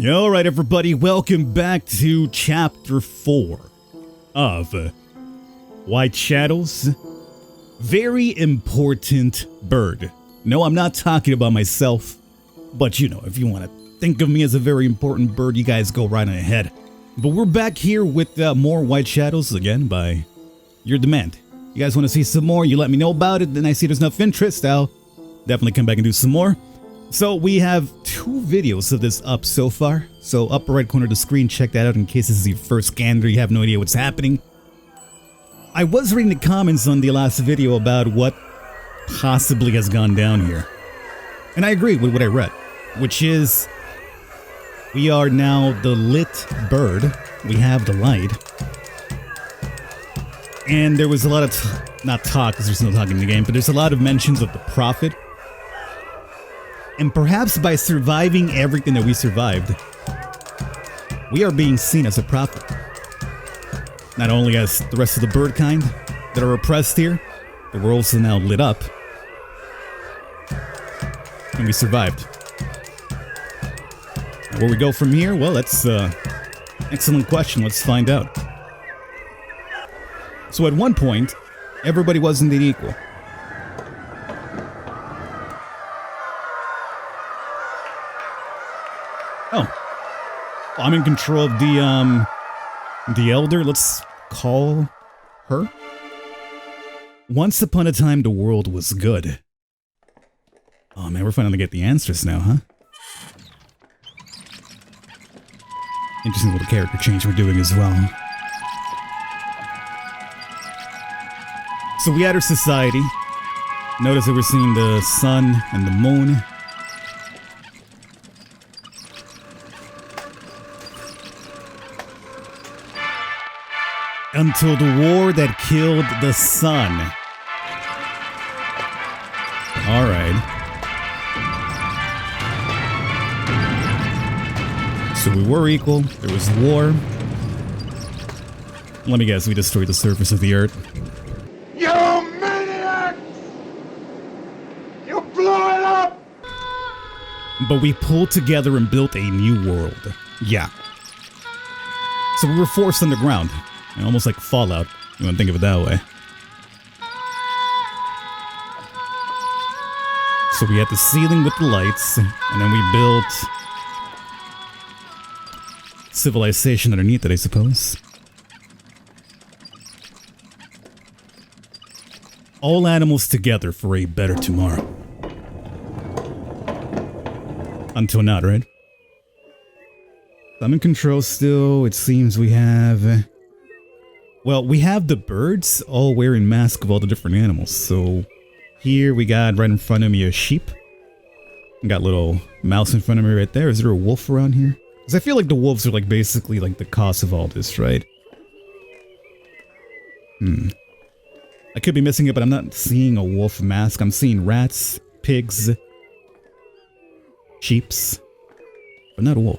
Alright everybody, welcome back to Chapter 4 of White Shadows. Very important bird. No, I'm not talking about myself, but you know, if you want to think of me as a very important bird, you guys go right ahead. But we're back here with more White Shadows, again, by your demand. You guys want to see some more, you let me know about it, then I see there's enough interest, I'll definitely come back and do some more. So we have 2 videos of this up so far. So upper right corner of the screen, check that out in case this is your first scan or you have no idea what's happening. I was reading the comments on the last video about what possibly has gone down here. And I agree with what I read, which is we are now the lit bird. We have the light. And there was a lot of, not talk because there's no talk in the game, but there's a lot of mentions of the prophet. And perhaps by surviving everything that we survived, we are being seen as a prophet. Not only as the rest of the bird kind that are oppressed here, but we're also now lit up. And we survived. Now, where we go from here? Well, that's an excellent question. Let's find out. So at one point, everybody was indeed equal. Oh, I'm in control of the elder, let's call her. Once upon a time, the world was good. Oh man, we're finally get the answers now, huh? Interesting little character change we're doing as well. So we had our society. Notice that we're seeing the sun and the moon. Until the war that killed the sun. Alright. So we were equal, there was war. Let me guess, we destroyed the surface of the earth. You maniacs! You blew it up! But we pulled together and built a new world. Yeah. So we were forced underground. Almost like Fallout, you want to think of it that way. So we had the ceiling with the lights, and then we built civilization underneath it, I suppose. All animals together for a better tomorrow. Until now, right? I'm in control still. It seems we have... Well, we have the birds all wearing masks of all the different animals. So here we got right in front of me a sheep. I got a little mouse in front of me right there. Is there a wolf around here? Because I feel like the wolves are like basically like the cause of all this, right? I could be missing it, but I'm not seeing a wolf mask. I'm seeing rats, pigs, sheeps, but not a wolf.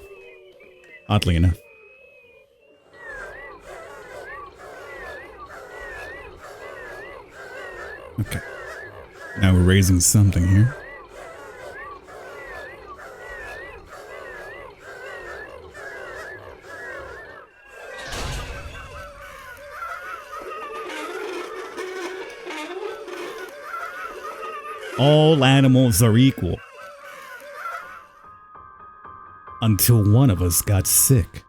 Oddly enough. Okay. Now we're raising something here. All animals are equal. Until one of us got sick.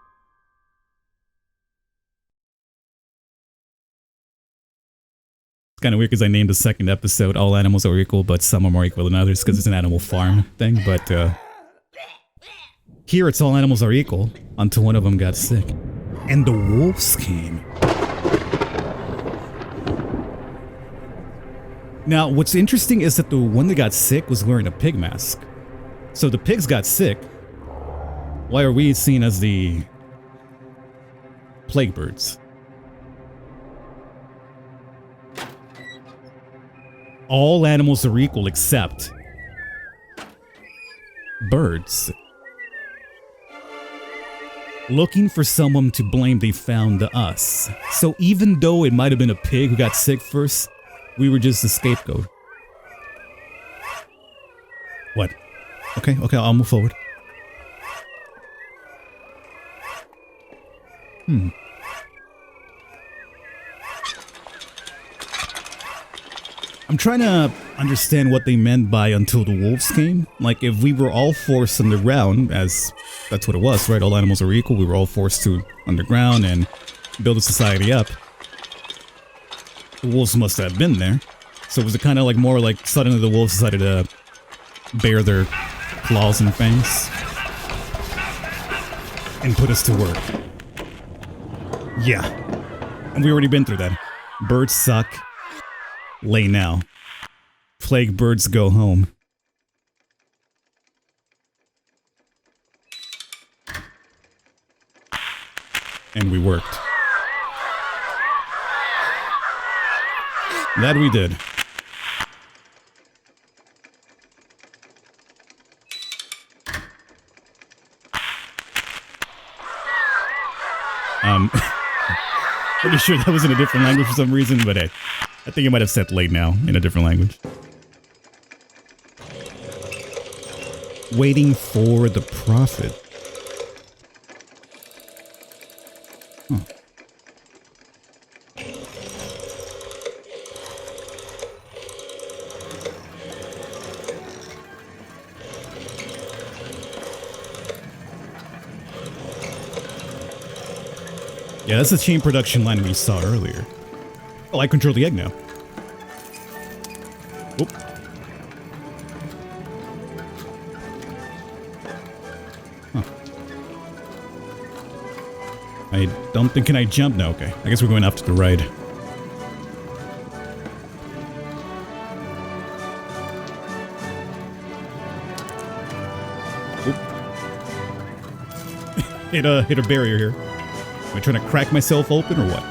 It's kind of weird because I named the second episode All Animals Are Equal, but some are more equal than others because it's an Animal Farm thing. But here it's All Animals Are Equal until one of them got sick. And the wolves came. Now, what's interesting is that the one that got sick was wearing a pig mask. So the pigs got sick. Why are we seen as the plague birds? All animals are equal except birds. Looking for someone to blame, they found us. So even though it might have been a pig who got sick first, we were just a scapegoat. What? Okay, I'll move forward. I'm trying to understand what they meant by until the wolves came. Like, if we were all forced underground, as that's what it was, right? All animals are equal. We were all forced to underground and build a society up. The wolves must have been there. So was it kind of like more like suddenly the wolves decided to bare their claws and fangs and put us to work? Yeah. And we already been through that. Birds suck. Lay now. Plague birds go home. And we worked. That we did. Pretty sure that was in a different language for some reason, but hey, I think it might have said late now in a different language. Waiting for the prophet. Huh. Yeah, that's the chain production line we saw earlier. Oh, I control the egg now. Oop. Huh. I don't think, can I jump? No, okay. I guess we're going after the ride. Oop. Hit a barrier here. Am I trying to crack myself open or what?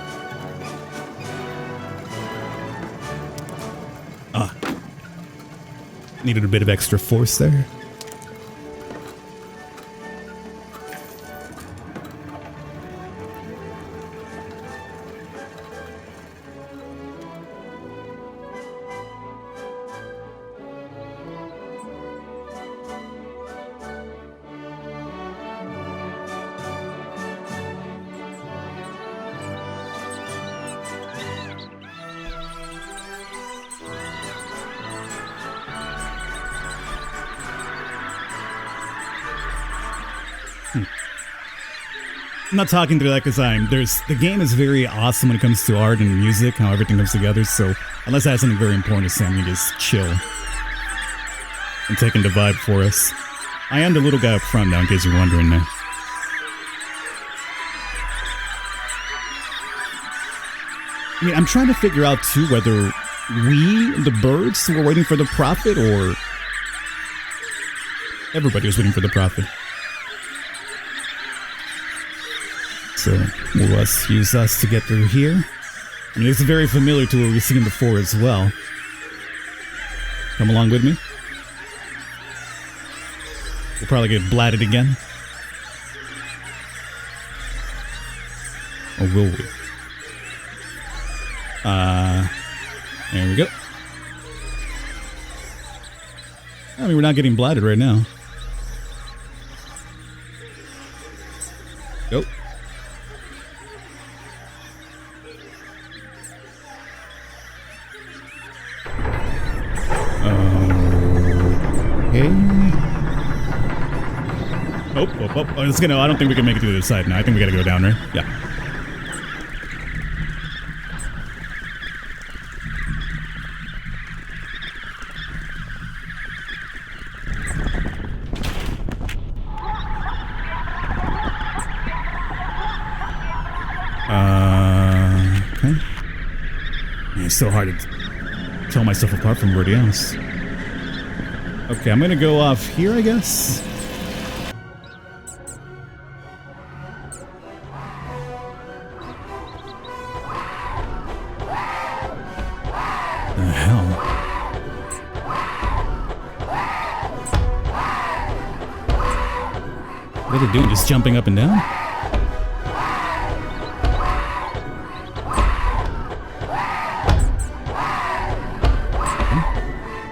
Ah. Needed a bit of extra force there. I'm not talking through that because the game is very awesome when it comes to art and music, how everything comes together, so unless I have something very important to say, I'm gonna just chill and taking the vibe for us. I am the little guy up front now, in case you're wondering now. I mean, I'm trying to figure out too whether we, the birds, were waiting for the prophet or everybody was waiting for the prophet. So we'll use us to get through here. I mean, it's very familiar to what we've seen before as well. Come along with me. We'll probably get blatted again. Or will we? There we go. I mean, we're not getting blatted right now. Go. Oh, it's gonna. I don't think we can make it to the other side now. I think we gotta go down, right? Yeah. Okay. It's so hard to tell myself apart from everybody else. Okay, I'm gonna go off here, I guess. What are they doing? Just jumping up and down?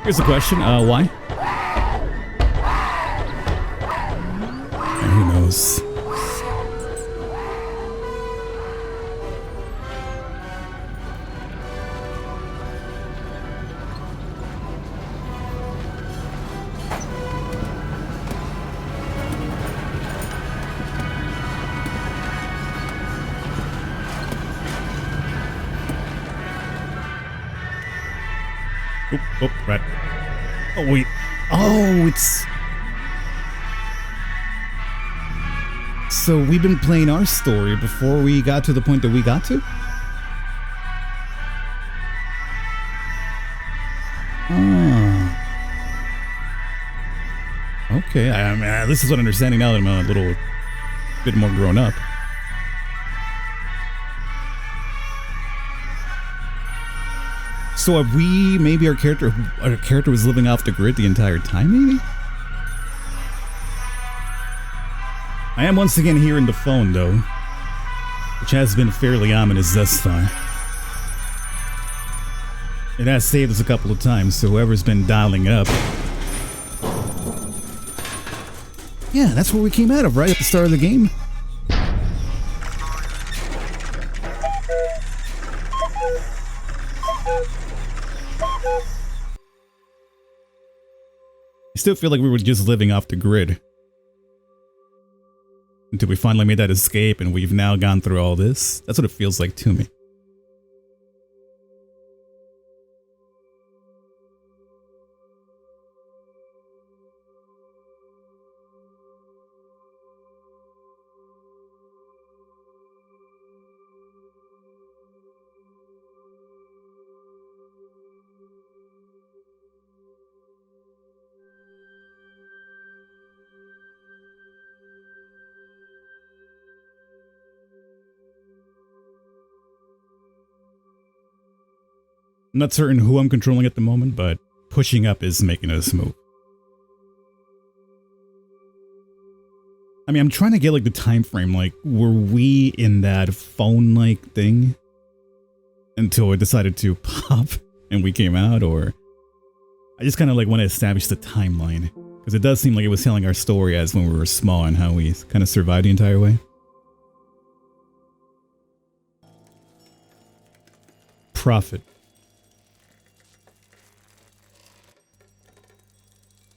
Here's the question, why? And who knows? Oh, right. Oh, wait. Oh, it's... So we've been playing our story before we got to the point that we got to? Oh. Okay, I mean, this is what I'm understanding now that I'm a little bit more grown up. So have we, maybe our character was living off the grid the entire time, maybe? I am once again hearing the phone, though, which has been fairly ominous thus far. It has saved us a couple of times, so whoever's been dialing up. Yeah, that's where we came out of, right at the start of the game. I still feel like we were just living off the grid. Until we finally made that escape and we've now gone through all this. That's what it feels like to me. I'm not certain who I'm controlling at the moment, but pushing up is making us move. I mean, I'm trying to get like the time frame, like were we in that phone-like thing until it decided to pop and we came out, or I just kind of like want to establish the timeline because it does seem like it was telling our story as when we were small and how we kind of survived the entire way. Profit.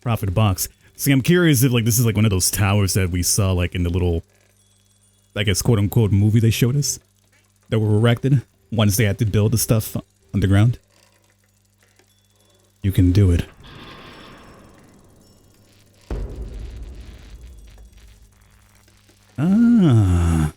Profit box. See, I'm curious if like this is like one of those towers that we saw like in the little, I guess, quote unquote movie they showed us that were erected once they had to build the stuff underground. You can do it. Ah.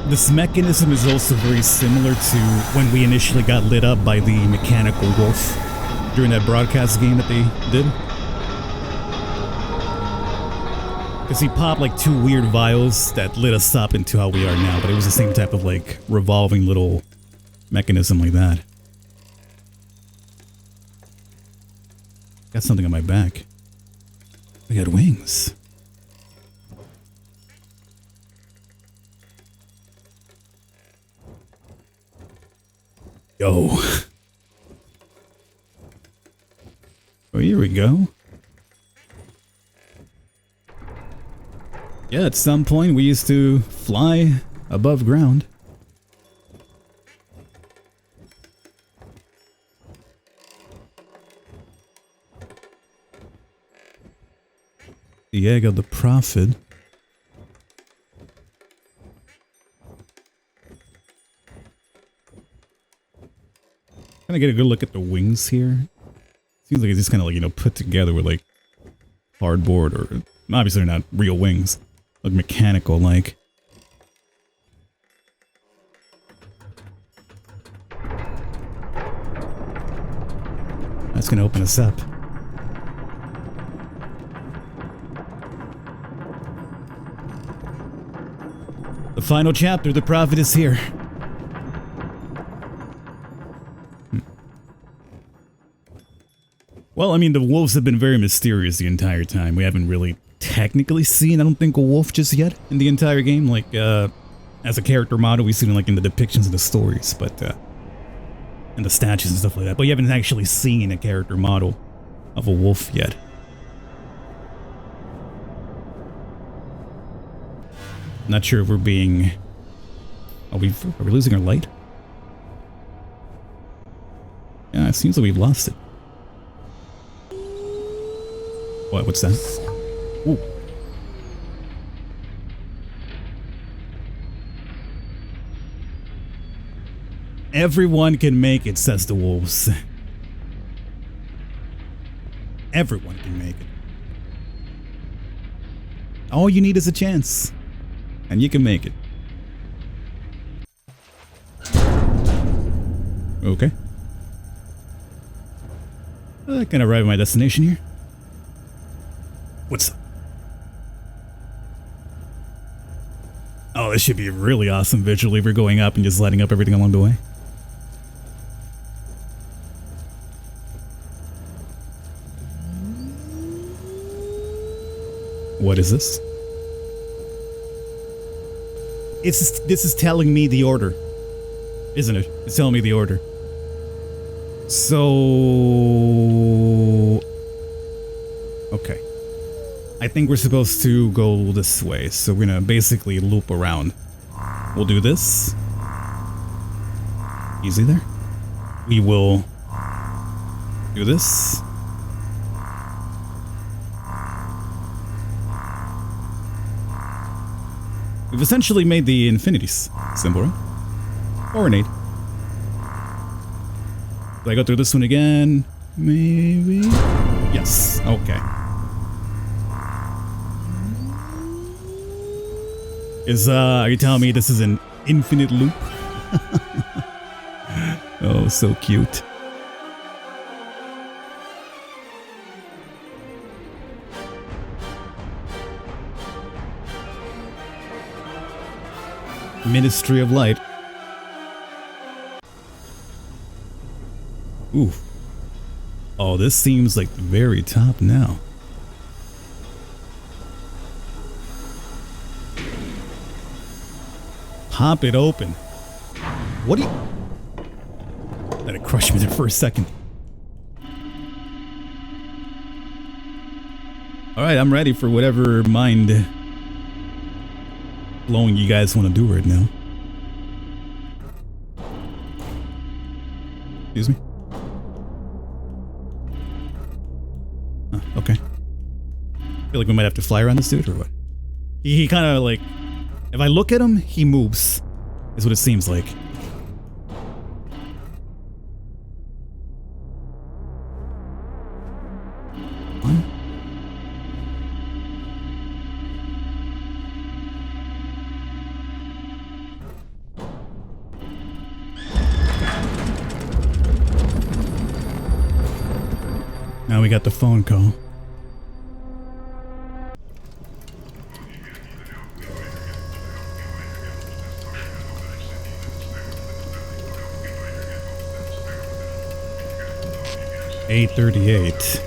This mechanism is also very similar to when we initially got lit up by the mechanical wolf during that broadcast game that they did. Because he popped like two weird vials that lit us up into how we are now, but it was the same type of like revolving little mechanism like that. Got something on my back. I got wings. Yo. Oh, here we go. Yeah, at some point we used to fly above ground. The egg of the prophet. Kind of get a good look at the wings here. Seems like it's just kind of like, you know, put together with like cardboard, or obviously they're not real wings. Look mechanical like. That's gonna open us up. The final chapter, the prophet is here. Well, I mean, the wolves have been very mysterious the entire time. We haven't really technically seen, I don't think, a wolf just yet in the entire game. Like, as a character model, we've seen it like in the depictions of the stories, but and the statues and stuff like that, but you haven't actually seen a character model of a wolf yet. Not sure if we're being... Are we losing our light? Yeah, it seems like we've lost it. What? What's that? Ooh. Everyone can make it, says the wolves. Everyone can make it. All you need is a chance. And you can make it. Okay. I can arrive at my destination here. What's up? Oh, this should be really awesome visually if we're going up and just lighting up everything along the way. What is this? This is telling me the order, isn't it? It's telling me the order. So... Okay. I think we're supposed to go this way, so we're gonna basically loop around. We'll do this. Easy there. We will do this. We've essentially made the infinity symbol, right? Or an 8. Do I go through this one again? Maybe? Yes. Okay. Are you telling me this is an infinite loop? Oh, so cute. Ministry of Light. Ooh. Oh, this seems like the very top now. Pop it open. What do you... Let it crush me there for a second. Alright, I'm ready for whatever mind blowing you guys want to do right now. Excuse me? Okay. I feel like we might have to fly around this dude or what? He kind of like... If I look at him, he moves. Is what it seems like. What? Now we got the phone call. $8:38.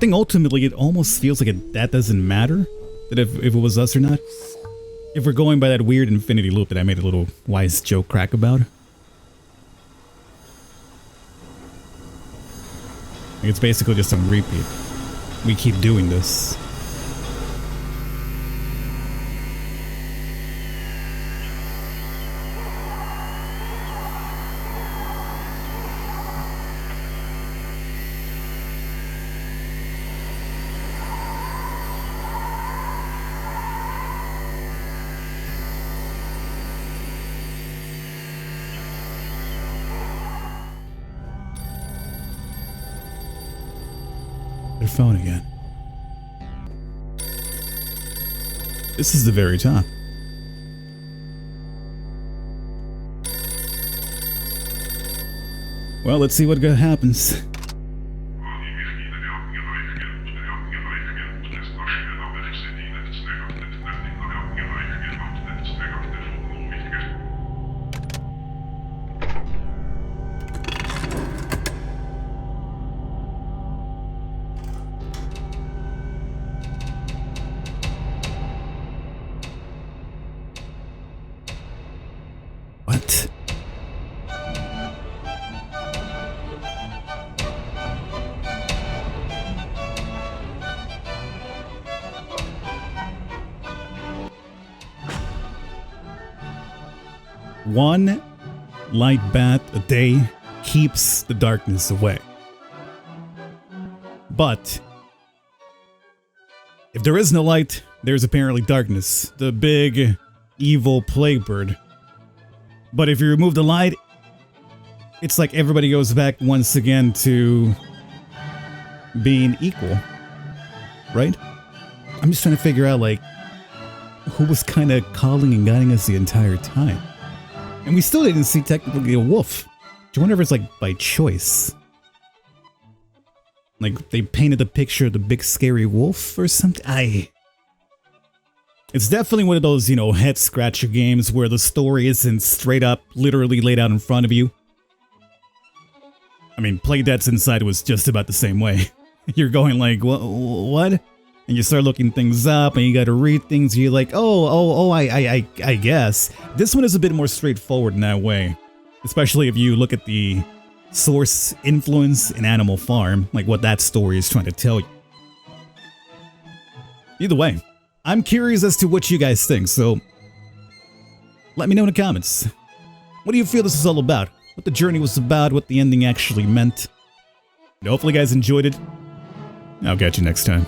think ultimately it almost feels like that doesn't matter, that if it was us or not. If we're going by that weird infinity loop that I made a little wise joke crack about. It's basically just on repeat. We keep doing this. Their phone again. This is the very top. Well, let's see what happens. What? One light bath a day keeps the darkness away. But if there is no light, there's apparently darkness, the big evil plague bird. But if you remove the light, it's like everybody goes back once again to being equal, right? I'm just trying to figure out, like, who was kind of calling and guiding us the entire time. And we still didn't see technically a wolf. I wonder if it's like by choice. Like they painted the picture of the big scary wolf or something. It's definitely one of those, you know, head scratcher games where the story isn't straight up literally laid out in front of you. I mean, Playdead's Inside was just about the same way. You're going like, what? And you start looking things up and you gotta read things. You're like, I guess. This one is a bit more straightforward in that way. Especially if you look at the source influence in Animal Farm, like what that story is trying to tell you. Either way, I'm curious as to what you guys think, so let me know in the comments. What do you feel this is all about? What the journey was about, what the ending actually meant? And hopefully you guys enjoyed it. I'll catch you next time.